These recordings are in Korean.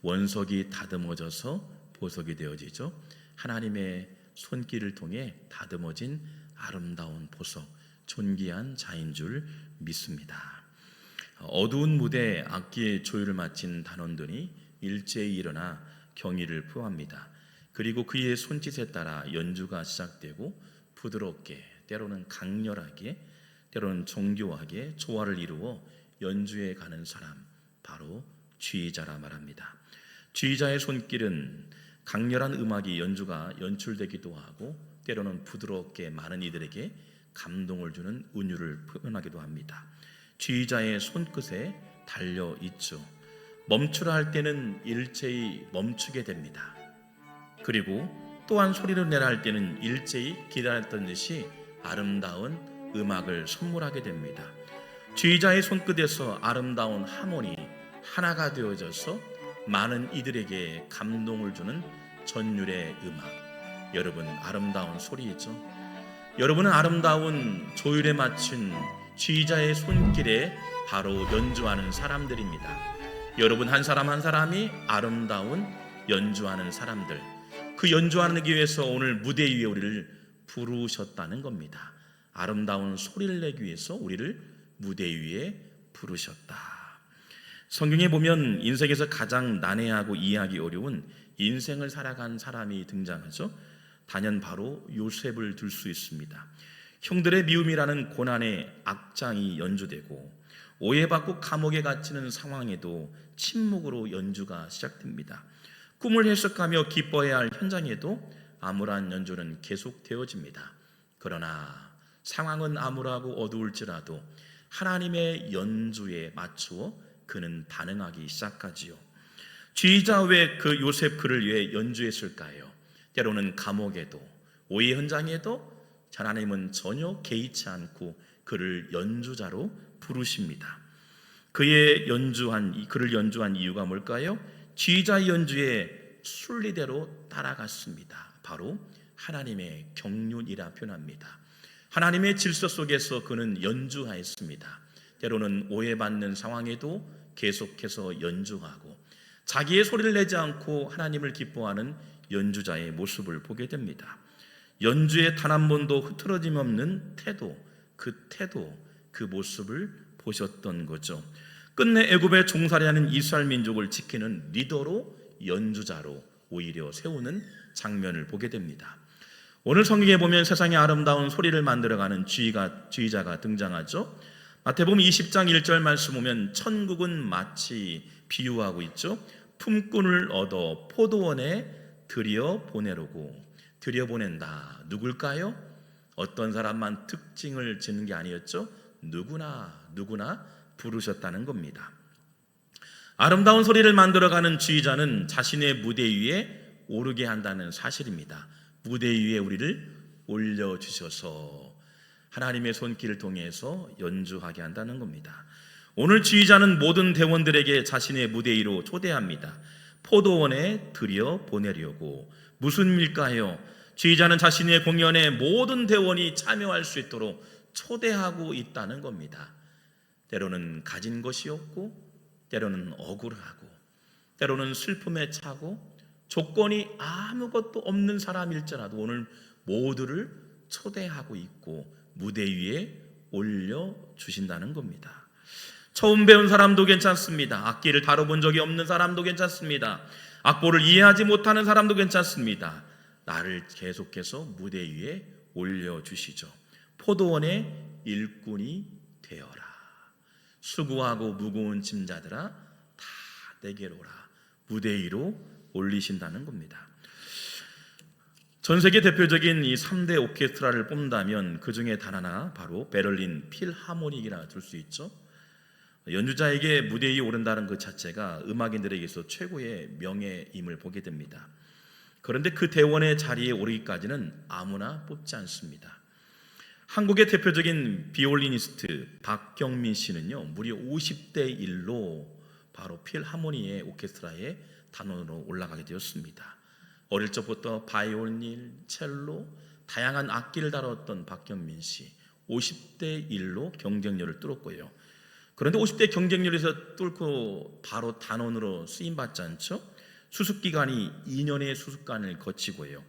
원석이 다듬어져서 보석이 되어지죠. 하나님의 손길을 통해 다듬어진 아름다운 보석, 존귀한 자인 줄 믿습니다. 어두운 무대 악기의 조율을 마친 단원들이 일제히 일어나 경의를 표합니다. 그리고 그의 손짓에 따라 연주가 시작되고 부드럽게, 때로는 강렬하게, 때로는 정교하게 조화를 이루어 연주해 가는 사람, 바로 지휘자라 말합니다. 지휘자의 손길은 강렬한 음악이 연출되기도 하고 때로는 부드럽게 많은 이들에게 감동을 주는 은유를 표현하기도 합니다. 지휘자의 손끝에 달려 있죠. 멈추라 할 때는 일제히 멈추게 됩니다. 그리고 또한 소리를 내라 할 때는 일제히 기다렸던 듯이 아름다운 음악을 선물하게 됩니다. 지휘자의 손끝에서 아름다운 하모니 하나가 되어져서 많은 이들에게 감동을 주는 전율의 음악. 여러분, 아름다운 소리이죠. 여러분은 아름다운 조율에 맞춘 지휘자의 손길에 바로 연주하는 사람들입니다. 여러분 한 사람 한 사람이 아름다운 연주하는 사람들, 그 연주하기 위해서 오늘 무대 위에 우리를 부르셨다는 겁니다. 아름다운 소리를 내기 위해서 우리를 무대 위에 부르셨다. 성경에 보면 인생에서 가장 난해하고 이해하기 어려운 인생을 살아간 사람이 등장하죠. 단연 바로 요셉을 들 수 있습니다. 형들의 미움이라는 고난의 악장이 연주되고 오해받고 감옥에 갇히는 상황에도 침묵으로 연주가 시작됩니다. 꿈을 해석하며 기뻐해야 할 현장에도 암울한 연주는 계속되어집니다. 그러나 상황은 암울하고 어두울지라도 하나님의 연주에 맞추어 그는 반응하기 시작하지요. 지휘자 왜 그 요셉 그를 위해 연주했을까요? 때로는 감옥에도 오해 현장에도 하나님은 전혀 개의치 않고 그를 연주자로 부르십니다. 그를 연주한 이유가 뭘까요? 지휘자의 연주에 순리대로 따라갔습니다. 바로 하나님의 경륜이라 표현합니다. 하나님의 질서 속에서 그는 연주하였습니다. 때로는 오해받는 상황에도 계속해서 연주하고 자기의 소리를 내지 않고 하나님을 기뻐하는 연주자의 모습을 보게 됩니다. 연주에 단 한 번도 흐트러짐 없는 태도, 그 모습을 보셨던 거죠. 끝내 애굽에 종살이하는 이스라엘 민족을 지키는 리더로, 연주자로 오히려 세우는 장면을 보게 됩니다. 오늘 성경에 보면 세상의 아름다운 소리를 만들어가는 지휘자가 등장하죠. 마태복음 20장 1절 말씀 보면 천국은 마치 비유하고 있죠. 품꾼을 얻어 포도원에 들여보낸다. 누굴까요? 어떤 사람만 특징을 짓는 게 아니었죠. 누구나 부르셨다는 겁니다. 아름다운 소리를 만들어가는 지휘자는 자신의 무대 위에 오르게 한다는 사실입니다. 무대 위에 우리를 올려주셔서 하나님의 손길을 통해서 연주하게 한다는 겁니다. 오늘 지휘자는 모든 대원들에게 자신의 무대 위로 초대합니다. 포도원에 들여보내려고. 무슨 일일까요? 지휘자는 자신의 공연에 모든 대원이 참여할 수 있도록 초대하고 있다는 겁니다. 때로는 가진 것이 없고, 때로는 억울하고, 때로는 슬픔에 차고, 조건이 아무것도 없는 사람일지라도 오늘 모두를 초대하고 있고 무대 위에 올려주신다는 겁니다. 처음 배운 사람도 괜찮습니다. 악기를 다뤄본 적이 없는 사람도 괜찮습니다. 악보를 이해하지 못하는 사람도 괜찮습니다. 나를 계속해서 무대 위에 올려주시죠. 포도원의 일꾼이 되어라. 수고하고 무거운 짐자들아 다 내게로 오라. 무대 위로 올리신다는 겁니다. 전 세계 대표적인 이 3대 오케스트라를 뽑는다면 그 중에 단 하나, 바로 베를린 필하모닉이라 들 수 있죠. 연주자에게 무대 위에 오른다는 그 자체가 음악인들에게서 최고의 명예임을 보게 됩니다. 그런데 그 대원의 자리에 오르기까지는 아무나 뽑지 않습니다. 한국의 대표적인 비올리니스트 박경민 씨는요, 무려 50대 1로 바로 필하모니의 오케스트라의 단원으로 올라가게 되었습니다. 어릴 적부터 바이올린, 첼로, 다양한 악기를 다뤘던 박경민 씨, 50대 1로 경쟁률을 뚫었고요. 그런데 50대 경쟁률에서 뚫고 바로 단원으로 쓰임받지 않죠? 수습기간이 2년의 수습관을 거치고요.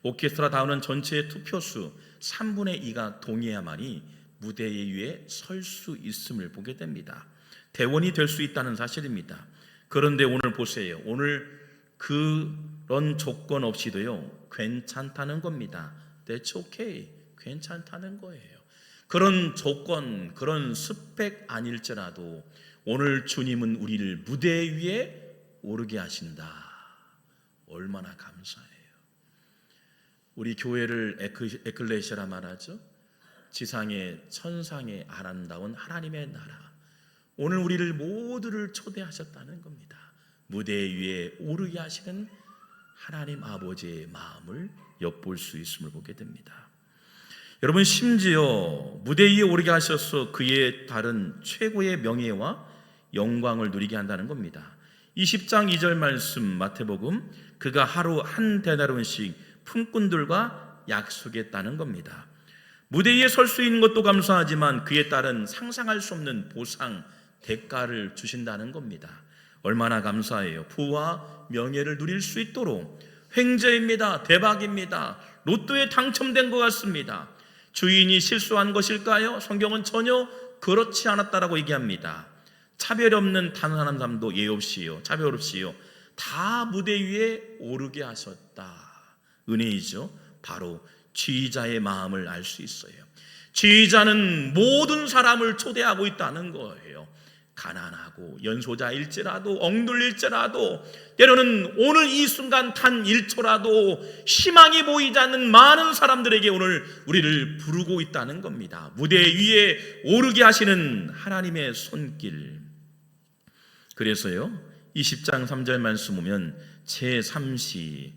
오케스트라 다우는 전체의 투표수 3분의 2가 동의해야만이 무대 위에 설 수 있음을 보게 됩니다. 대원이 될 수 있다는 사실입니다. 그런데 오늘 보세요. 오늘 그런 조건 없이도요 괜찮다는 겁니다. That's okay. 괜찮다는 거예요. 그런 조건, 그런 스펙 아닐지라도 오늘 주님은 우리를 무대 위에 오르게 하신다. 얼마나 감사해요. 우리 교회를 에클레시아라 말하죠. 지상에 천상에 아름다운 하나님의 나라. 오늘 우리를 모두를 초대하셨다는 겁니다. 무대 위에 오르게 하시는 하나님 아버지의 마음을 엿볼 수 있음을 보게 됩니다. 여러분, 심지어 무대 위에 오르게 하셔서 그에 따른 최고의 명예와 영광을 누리게 한다는 겁니다. 20장 2절 말씀 마태복음, 그가 하루 한 데나리온씩 품꾼들과 약속했다는 겁니다. 무대 위에 설 수 있는 것도 감사하지만 그에 따른 상상할 수 없는 보상, 대가를 주신다는 겁니다. 얼마나 감사해요. 부와 명예를 누릴 수 있도록. 횡재입니다. 대박입니다. 로또에 당첨된 것 같습니다. 주인이 실수한 것일까요? 성경은 전혀 그렇지 않았다라고 얘기합니다. 차별 없는 단 한 사람도 예 없이요, 차별 없이요, 다 무대 위에 오르게 하셨다. 은혜이죠. 바로 지휘자의 마음을 알 수 있어요. 지휘자는 모든 사람을 초대하고 있다는 거예요. 가난하고 연소자일지라도, 억눌릴지라도, 때로는 오늘 이 순간 단 1초라도 희망이 보이지 않는 많은 사람들에게 오늘 우리를 부르고 있다는 겁니다. 무대 위에 오르게 하시는 하나님의 손길. 그래서요 20장 3절 말씀 보면 제3시,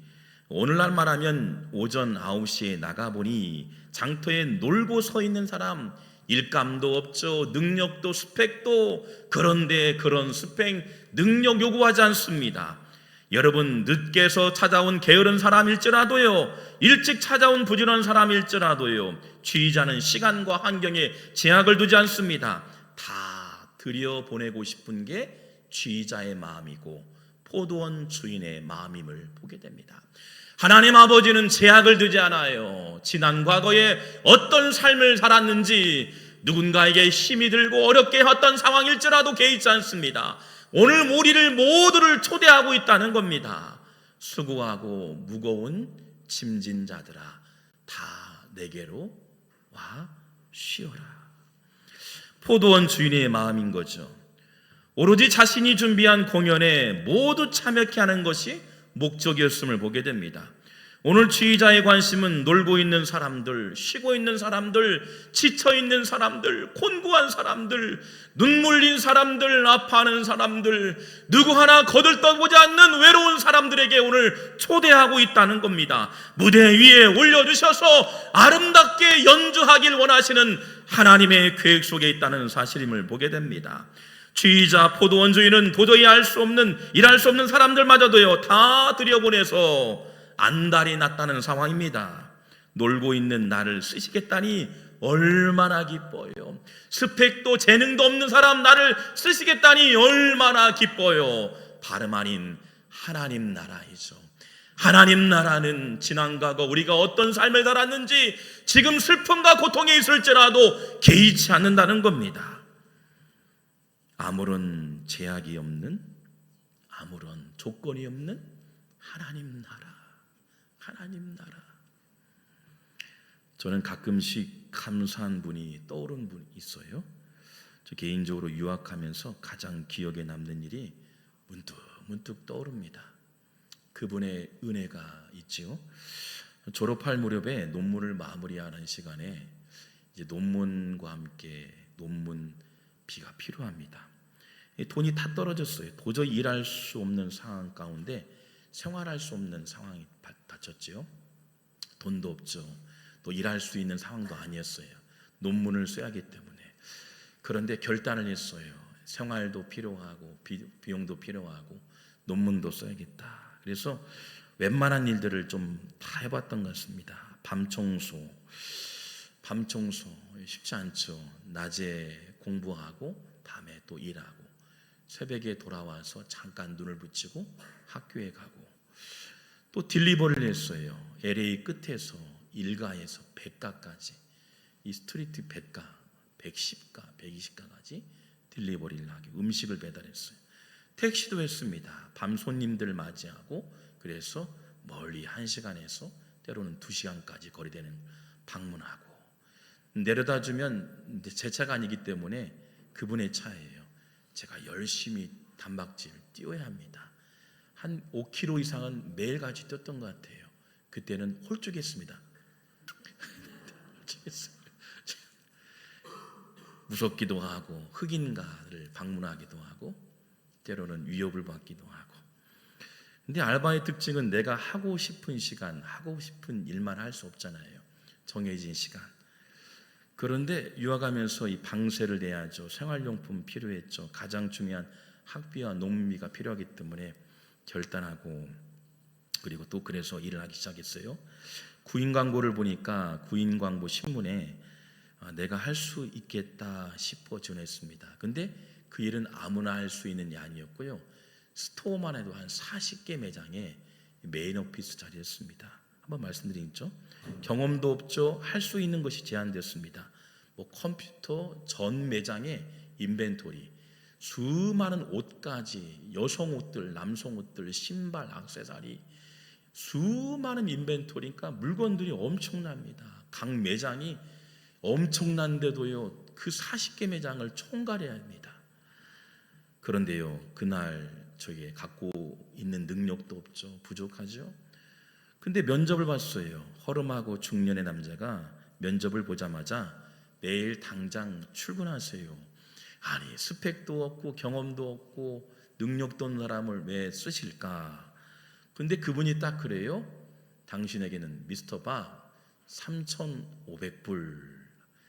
오늘날 말하면 오전 9시에 나가보니 장터에 놀고 서 있는 사람, 일감도 없죠. 능력도 스펙도, 그런데 그런 스펙, 능력 요구하지 않습니다. 여러분, 늦게서 찾아온 게으른 사람일지라도요, 일찍 찾아온 부지런한 사람일지라도요, 지휘자는 시간과 환경에 제약을 두지 않습니다. 다 들여보내고 싶은 게 지휘자의 마음이고 포도원 주인의 마음임을 보게 됩니다. 하나님 아버지는 제약을 두지 않아요. 지난 과거에 어떤 삶을 살았는지, 누군가에게 힘이 들고 어렵게 했던 상황일지라도 개의치 않습니다. 오늘 우리를 모두를 초대하고 있다는 겁니다. 수고하고 무거운 짐진 자들아, 다 내게로 와 쉬어라. 포도원 주인의 마음인 거죠. 오로지 자신이 준비한 공연에 모두 참여케 하는 것이 목적이었음을 보게 됩니다. 오늘 지휘자의 관심은 놀고 있는 사람들, 쉬고 있는 사람들, 지쳐있는 사람들, 곤고한 사람들, 눈물린 사람들, 아파하는 사람들, 누구 하나 거들떠보지 않는 외로운 사람들에게 오늘 초대하고 있다는 겁니다. 무대 위에 올려주셔서 아름답게 연주하길 원하시는 하나님의 계획 속에 있다는 사실임을 보게 됩니다. 지휘자, 포도원 주인은 도저히 일할 수 없는 사람들마저도요 다 들여보내서 안달이 났다는 상황입니다. 놀고 있는 나를 쓰시겠다니 얼마나 기뻐요. 스펙도 재능도 없는 사람 나를 쓰시겠다니 얼마나 기뻐요. 다름 아닌 하나님 나라이죠. 하나님 나라는 지난 과거 우리가 어떤 삶을 살았는지, 지금 슬픔과 고통에 있을지라도 개의치 않는다는 겁니다. 아무런 제약이 없는, 아무런 조건이 없는 하나님 나라, 하나님 나라. 저는 가끔씩 감사한 분이 떠오르는 분이 있어요. 저 개인적으로 유학하면서 가장 기억에 남는 일이 문득 떠오릅니다. 그분의 은혜가 있지요. 졸업할 무렵에 논문을 마무리하는 시간에 이제 논문과 함께 논문비가 필요합니다. 돈이 다 떨어졌어요. 도저히 일할 수 없는 상황 가운데 생활할 수 없는 상황이 닥쳤지요. 돈도 없죠. 또 일할 수 있는 상황도 아니었어요. 논문을 써야하기 때문에. 그런데 결단을 했어요. 생활도 필요하고 비용도 필요하고 논문도 써야겠다. 그래서 웬만한 일들을 좀 다 해봤던 것 같습니다. 밤 청소 쉽지 않죠. 낮에 공부하고 밤에 또 일하고 새벽에 돌아와서 잠깐 눈을 붙이고 학교에 가고 또 딜리버리를 했어요. LA 끝에서 일가에서 백가까지 이 스트리트 백가, 110가, 120가까지 딜리버리를 하고 음식을 배달했어요. 택시도 했습니다. 밤 손님들 맞이하고 그래서 멀리 1시간에서 때로는 2시간까지 거리되는 방문하고 내려다 주면 제 차가 아니기 때문에 그분의 차예요. 제가 열심히 단박질 뛰어야 합니다. 한 5km 이상은 매일같이 뛰었던 것 같아요. 그때는 홀쭉했습니다. 무섭기도 하고 흑인가를 방문하기도 하고 때로는 위협을 받기도 하고. 근데 알바의 특징은 내가 하고 싶은 시간, 하고 싶은 일만 할 수 없잖아요. 정해진 시간. 그런데 유학하면서 이 방세를 내야죠. 생활용품 필요했죠. 가장 중요한 학비와 농비가 필요하기 때문에 결단하고 그리고 또 그래서 일을 하기 시작했어요. 구인 광고를 보니까 구인 광고 신문에 내가 할 수 있겠다 싶어 지원했습니다. 근데 그 일은 아무나 할 수 있는 게 아니었고요. 스토어만 해도 한 40개 매장에 메인 오피스 자리였습니다. 한번 말씀드리죠. 경험도 없죠. 할 수 있는 것이 제한되었습니다. 뭐 컴퓨터 전 매장에 인벤토리, 수많은 옷까지 여성 옷들, 남성 옷들, 신발, 액세서리 수많은 인벤토리니까 물건들이 엄청납니다. 각 매장이 엄청난데도요 그 40개 매장을 총괄해야 합니다. 그런데요 그날 저게 갖고 있는 능력도 없죠. 부족하죠. 근데 면접을 봤어요. 허름하고 중년의 남자가 면접을 보자마자 내일 당장 출근하세요. 아니 스펙도 없고 경험도 없고 능력도 없는 사람을 왜 쓰실까? 근데 그분이 딱 그래요. 당신에게는 미스터 바 3,500불,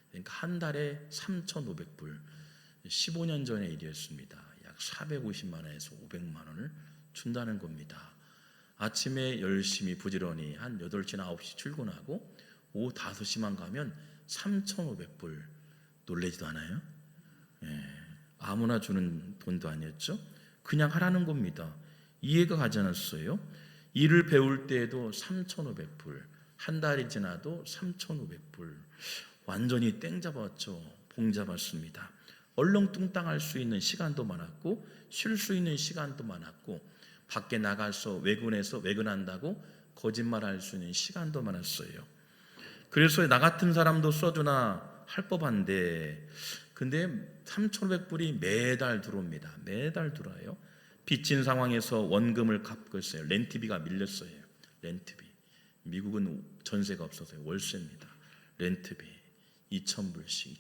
그러니까 한 달에 3,500불, 15년 전의 일이었습니다. 약 450만 원에서 500만 원을 준다는 겁니다. 아침에 열심히 부지런히 한 8시, 9시 출근하고 오후 5시만 가면 3,500불. 놀라지도 않아요? 예, 아무나 주는 돈도 아니었죠. 그냥 하라는 겁니다. 이해가 가지 않았어요. 일을 배울 때에도 3,500불, 한 달이 지나도 3,500불. 완전히 땡 잡았죠. 봉 잡았습니다. 얼렁뚱땅할 수 있는 시간도 많았고 쉴 수 있는 시간도 많았고 밖에 나가서 외근한다고 거짓말할 수 있는 시간도 많았어요. 그래서 나 같은 사람도 써주나 할 법한데 근데 3,500불이 매달 들어옵니다. 매달 들어와요. 빚진 상황에서 원금을 갚고 있어요. 렌트비가 밀렸어요. 렌트비. 미국은 전세가 없어서요. 월세입니다. 렌트비 2,000불씩.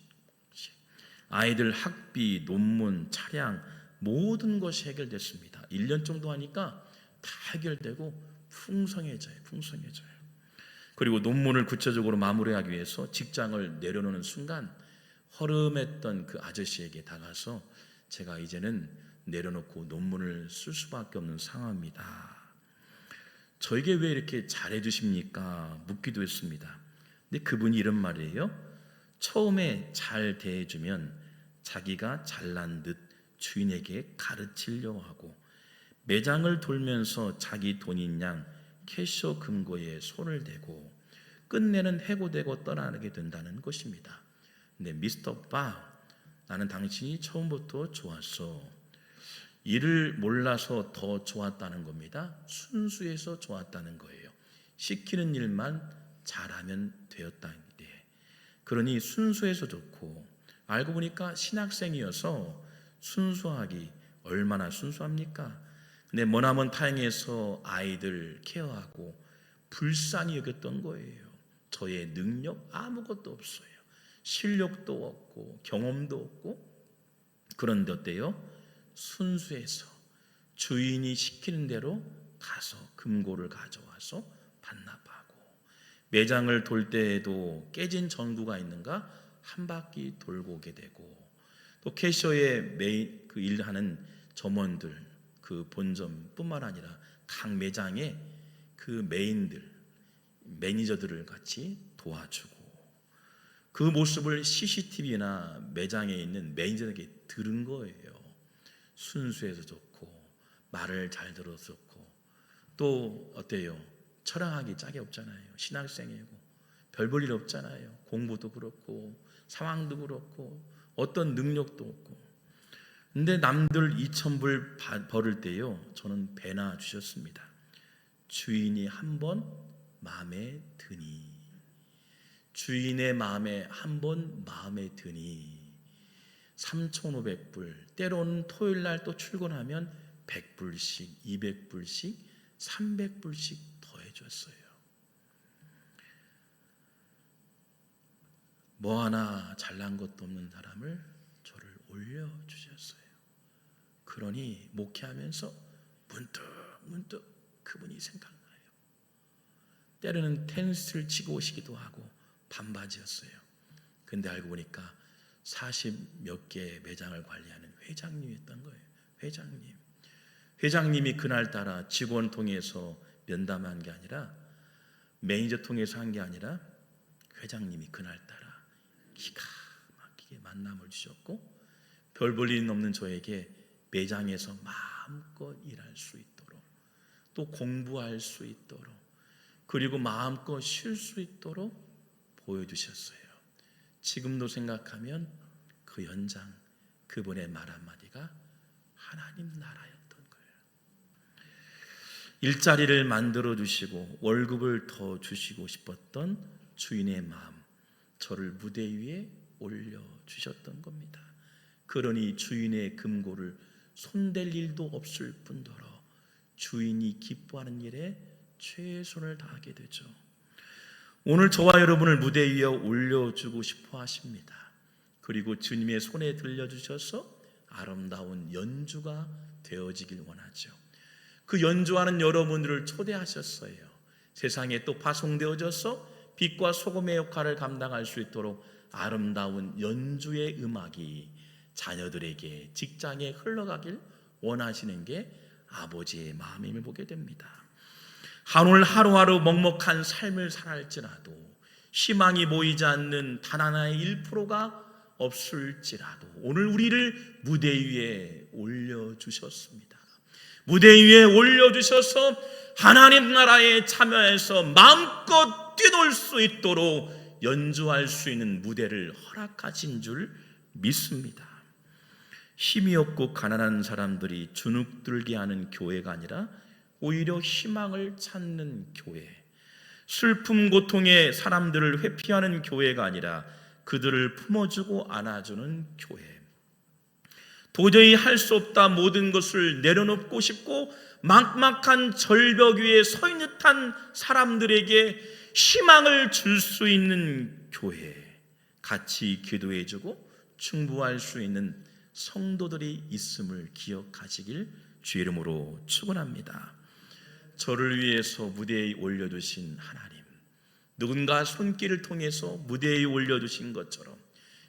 아이들 학비, 논문, 차량 모든 것이 해결됐습니다. 1년 정도 하니까 다 해결되고 풍성해져요. 그리고 논문을 구체적으로 마무리하기 위해서 직장을 내려놓는 순간 허름했던 그 아저씨에게 다가서 제가 이제는 내려놓고 논문을 쓸 수밖에 없는 상황입니다. 저에게 왜 이렇게 잘해주십니까? 묻기도 했습니다. 근데 그분이 이런 말이에요. 처음에 잘 대해주면 자기가 잘난 듯 주인에게 가르치려고 하고 매장을 돌면서 자기 돈인 양 캐셔 금고에 손을 대고 끝내는 해고되고 떠나게 된다는 것입니다. 근데 미스터 바, 나는 당신이 처음부터 좋았어. 일을 몰라서 더 좋았다는 겁니다. 순수해서 좋았다는 거예요. 시키는 일만 잘하면 되었다는 게. 그러니 순수해서 좋고 알고 보니까 신학생이어서 순수하기 얼마나 순수합니까? 근데 머나먼 타행에서 아이들 케어하고 불쌍히 여겼던 거예요. 저의 능력 아무것도 없어요. 실력도 없고 경험도 없고 그런데 어때요? 순수해서 주인이 시키는 대로 가서 금고를 가져와서 반납하고 매장을 돌 때에도 깨진 전구가 있는가 한 바퀴 돌고 오게 되고 또 캐셔의 메인 그 일하는 점원들 그 본점뿐만 아니라 각 매장에 그 메인들 매니저들을 같이 도와주고 그 모습을 CCTV나 매장에 있는 매니저에게 들은 거예요. 순수해서 좋고 말을 잘 들어서 좋고 또 어때요? 철학하기 짝이 없잖아요. 신학생이고 별 볼 일 없잖아요. 공부도 그렇고 상황도 그렇고 어떤 능력도 없고. 근데 남들 2,000불 벌을 때요, 저는 배나 주셨습니다. 주인이 한 번 마음에 드니, 주인의 마음에 한 번 마음에 드니 3,500불, 때로는 토요일 날 또 출근하면 100불씩, 200불씩, 300불씩 더해줬어요. 뭐 하나 잘난 것도 없는 사람을 저를 올려주셨어요. 그러니 목회하면서 문득 그분이 생각나요. 때로는 테니스를 치고 오시기도 하고 반바지였어요. 근데 알고 보니까 40몇 개 매장을 관리하는 회장님이었던 거예요. 회장님이 그날따라 직원 통해서 면담한 게 아니라 매니저 통해서 한 게 아니라 회장님이 그날따라 기가 막히게 만남을 주셨고 별 볼 일 없는 저에게 매장에서 마음껏 일할 수 있도록 또 공부할 수 있도록 그리고 마음껏 쉴 수 있도록 보여주셨어요. 지금도 생각하면 그 연장 그분의 말 한마디가 하나님 나라였던 거예요. 일자리를 만들어 주시고 월급을 더 주시고 싶었던 주인의 마음, 저를 무대 위에 올려주셨던 겁니다. 그러니 주인의 금고를 손댈 일도 없을 뿐더러 주인이 기뻐하는 일에 최선을 다하게 되죠. 오늘 저와 여러분을 무대 위에 올려주고 싶어 하십니다. 그리고 주님의 손에 들려주셔서 아름다운 연주가 되어지길 원하죠. 그 연주하는 여러분들을 초대하셨어요. 세상에 또 파송되어져서 빛과 소금의 역할을 감당할 수 있도록 아름다운 연주의 음악이 자녀들에게 직장에 흘러가길 원하시는 게 아버지의 마음임을 보게 됩니다. 오늘 하루하루 먹먹한 삶을 살아할지라도 희망이 보이지 않는 단 하나의 1%가 없을지라도 오늘 우리를 무대 위에 올려주셨습니다. 무대 위에 올려주셔서 하나님 나라에 참여해서 마음껏 뛰놀 수 있도록 연주할 수 있는 무대를 허락하신 줄 믿습니다. 힘이 없고 가난한 사람들이 주눅들게 하는 교회가 아니라 오히려 희망을 찾는 교회, 슬픔 고통의 사람들을 회피하는 교회가 아니라 그들을 품어주고 안아주는 교회, 도저히 할 수 없다 모든 것을 내려놓고 싶고 막막한 절벽 위에 서 있는 듯한 사람들에게 희망을 줄 수 있는 교회, 같이 기도해주고 충고할 수 있는 성도들이 있음을 기억하시길 주의 이름으로 축원합니다. 저를 위해서 무대에 올려주신 하나님, 누군가 손길을 통해서 무대에 올려주신 것처럼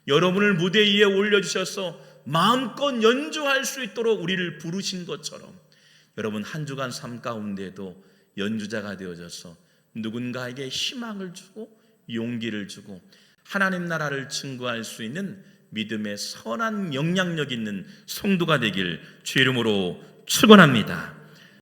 여러분을 무대 위에 올려주셔서 마음껏 연주할 수 있도록 우리를 부르신 것처럼 여러분 한 주간 삶 가운데도 연주자가 되어져서 누군가에게 희망을 주고 용기를 주고 하나님 나라를 증거할 수 있는 믿음의 선한 영향력 있는 성도가 되길 주의 이름으로 축원합니다.